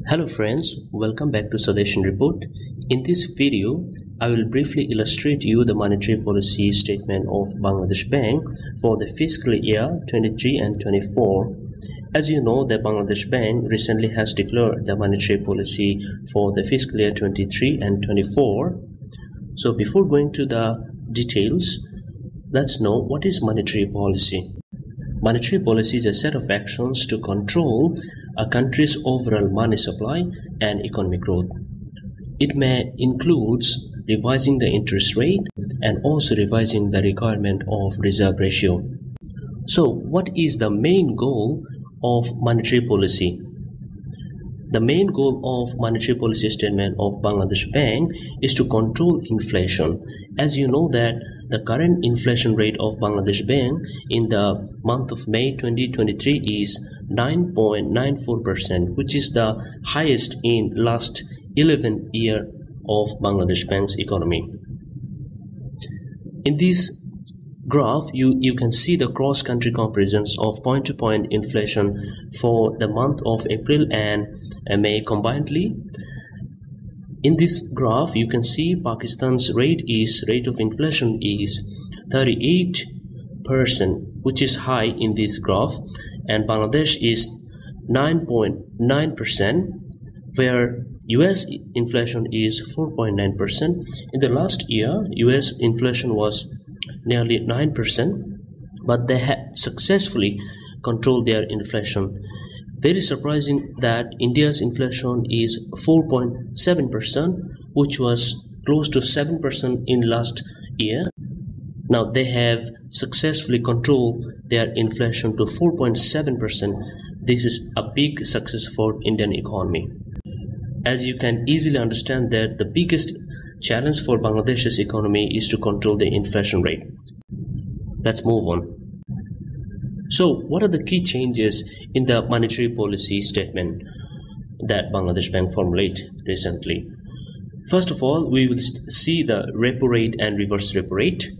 Hello friends, welcome back to Suggestion Report. In this video, I will briefly illustrate you the monetary policy statement of Bangladesh Bank for the fiscal year 23 and 24. As you know, the Bangladesh Bank recently has declared the monetary policy for the fiscal year 23 and 24. So before going to the details, let's know what is monetary policy. Monetary policy is a set of actions to control a country's overall money supply and economic growth. It may include revising the interest rate and also revising the requirement of reserve ratio. So what is the main goal of monetary policy? The main goal of monetary policy statement of Bangladesh Bank is to control inflation. As you know that the current inflation rate of Bangladesh Bank in the month of May 2023 is 9.94%, which is the highest in last 11 year of Bangladesh Bank's economy. In this graph, you can see the cross-country comparisons of point-to-point inflation for the month of April and May combinedly. In this graph, you can see Pakistan's rate of inflation is 38%, which is high in this graph, and Bangladesh is 9.9%, where US inflation is 4.9%. In the last year, US inflation was nearly 9%, but they have successfully controlled their inflation. Very surprising that India's inflation is 4.7%, which was close to 7% in last year. Now they have successfully controlled their inflation to 4.7%. This is a big success for Indian economy. As you can easily understand that the biggest challenge for Bangladesh's economy is to control the inflation rate. Let's move on. So what are the key changes in the monetary policy statement that Bangladesh Bank formulated recently? First of all, we will see the repo rate and reverse repo rate.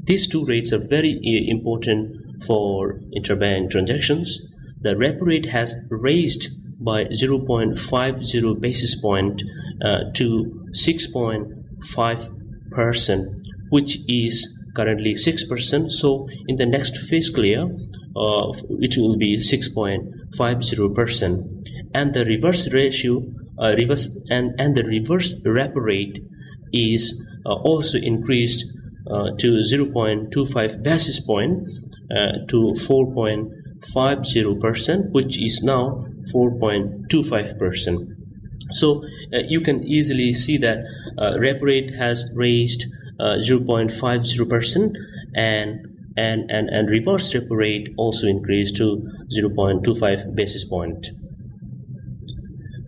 These two rates are very important for interbank transactions. The repo rate has raised by 0.50 basis point to 6.5%, which is currently 6%. So in the next fiscal year, it will be 6.50%. And the reverse ratio, and the reverse repo rate is also increased to 0.25 basis point to 4.50%, which is now 4.25%. So you can easily see that repo rate has raised 0.50%, and reverse repo rate also increased to 0.25 basis point.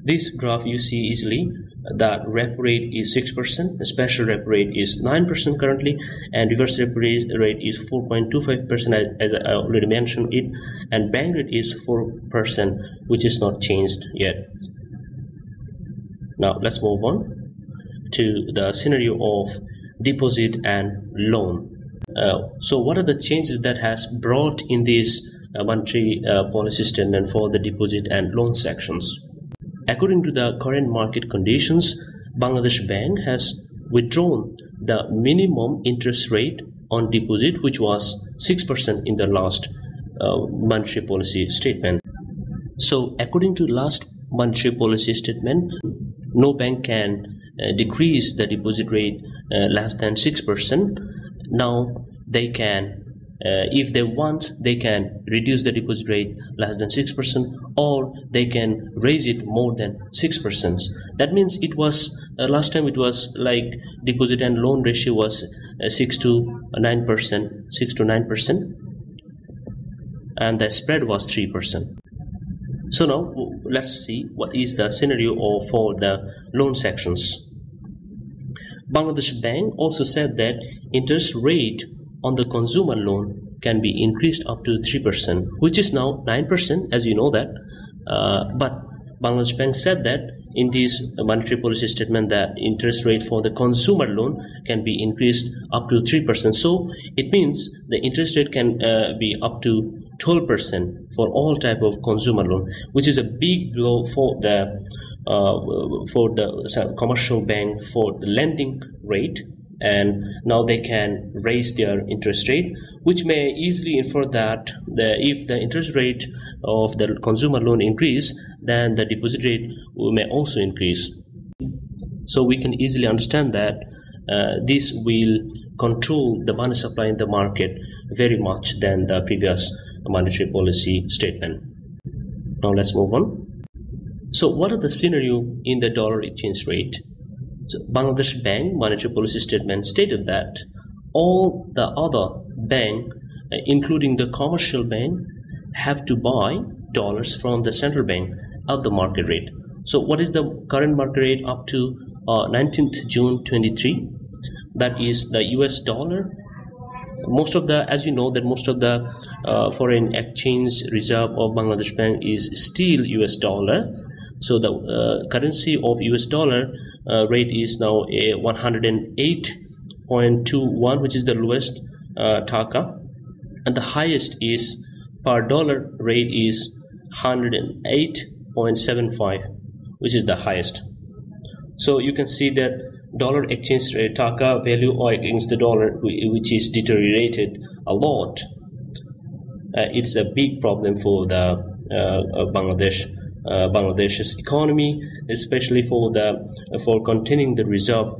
This graph you see easily that repo rate is 6%, special repo rate is 9% currently, and reverse repo rate is 4.25%, as I already mentioned it, and bank rate is 4%, which is not changed yet. Now let's move on to the scenario of deposit and loan. So what are the changes that has brought in this monetary policy statement for the deposit and loan sections? According to the current market conditions, Bangladesh Bank has withdrawn the minimum interest rate on deposit, which was 6% in the last monetary policy statement. So according to last monetary policy statement, no bank can decrease the deposit rate less than 6%. Now they can, if they want, they can reduce the deposit rate less than 6%, or they can raise it more than 6%. That means it was last time it was like deposit and loan ratio was 6 to 9%, and the spread was 3%. So now let's see what is the scenario for the loan sections. Bangladesh Bank also said that interest rate on the consumer loan can be increased up to 3%, which is now 9%, as you know that. But Bangladesh Bank said that in this monetary policy statement that interest rate for the consumer loan can be increased up to 3%. So it means the interest rate can be up to 12% for all type of consumer loan, which is a big blow for the commercial bank for the lending rate. And now they can raise their interest rate, which may easily infer that if the interest rate of the consumer loan increase, then the deposit rate may also increase. So we can easily understand that this will control the money supply in the market very much than the previous monetary policy statement. Now let's move on. So what are the scenario in the dollar exchange rate? So Bangladesh Bank monetary policy statement stated that all the other bank, including the commercial bank, have to buy dollars from the central bank at the market rate. So what is the current market rate up to 19th June 23? That is the US dollar. Most of the, as you know, that most of the foreign exchange reserve of Bangladesh Bank is still US dollar. So the currency of US dollar rate is now a 108.21, which is the lowest taka, and the highest is per dollar rate is 108.75, which is the highest. So you can see that dollar exchange rate taka value against the dollar, which is deteriorated a lot. It's a big problem for the Bangladesh's economy, especially for containing the reserve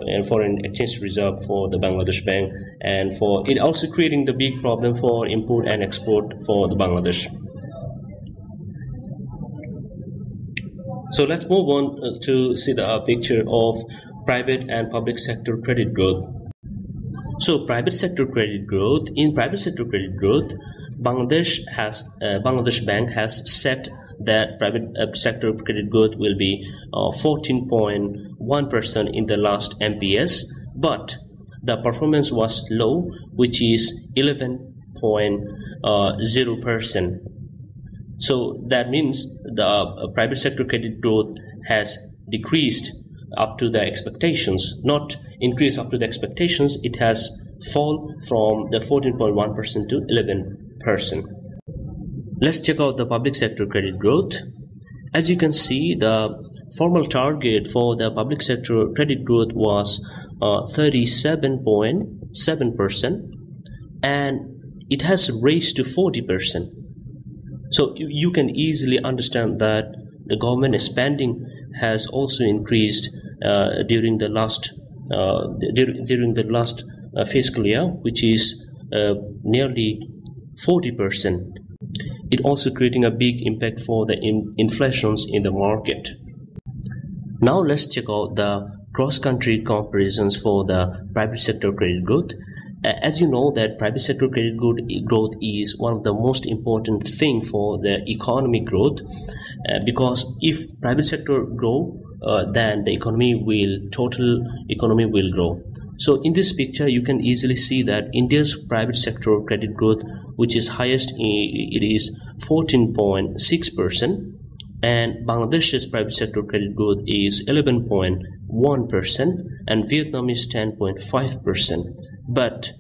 and foreign exchange reserve for the Bangladesh Bank, and for it also creating the big problem for import and export for the Bangladesh. So let's move on to see the picture of private and public sector credit growth. So private sector credit growth. In private sector credit growth, Bangladesh Bank has set that private sector credit growth will be 14.1% in the last MPS, but the performance was low, which is 11.0%. So that means the private sector credit growth has decreased up to the expectations, not increased up to the expectations. It has fallen from the 14.1% to 11%. Let's check out the public sector credit growth. As you can see, the formal target for the public sector credit growth was 37.7%, and it has raised to 40%. So you can easily understand that the government spending has also increased during the last fiscal year, which is nearly 40%. It also creating a big impact for the inflations in the market. Now let's check out the cross-country comparisons for the private sector credit growth. As you know that private sector credit growth is one of the most important thing for the economic growth, because if private sector grow, then the total economy will grow. So in this picture, you can easily see that India's private sector credit growth, which is highest, it is 14.6%, and Bangladesh's private sector credit growth is 11.1%, and Vietnam is 10.5%. But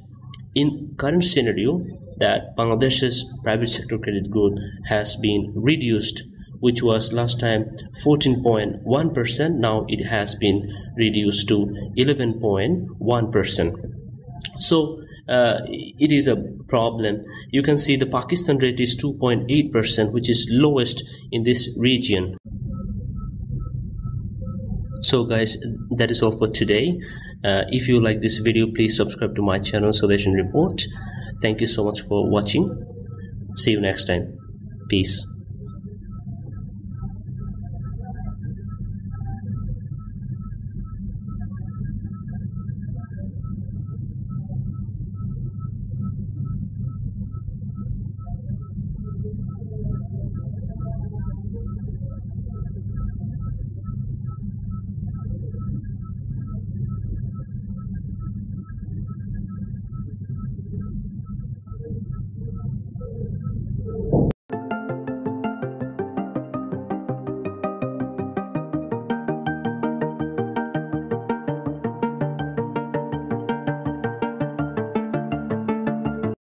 in current scenario, that Bangladesh's private sector credit growth has been reduced, which was last time 14.1%. Now it has been reduced to 11.1%. So it is a problem. You can see the Pakistan rate is 2.8%, which is lowest in this region. So guys, that is all for today. If you like this video, please subscribe to my channel Solution Report. Thank you so much for watching. See you next time. Peace.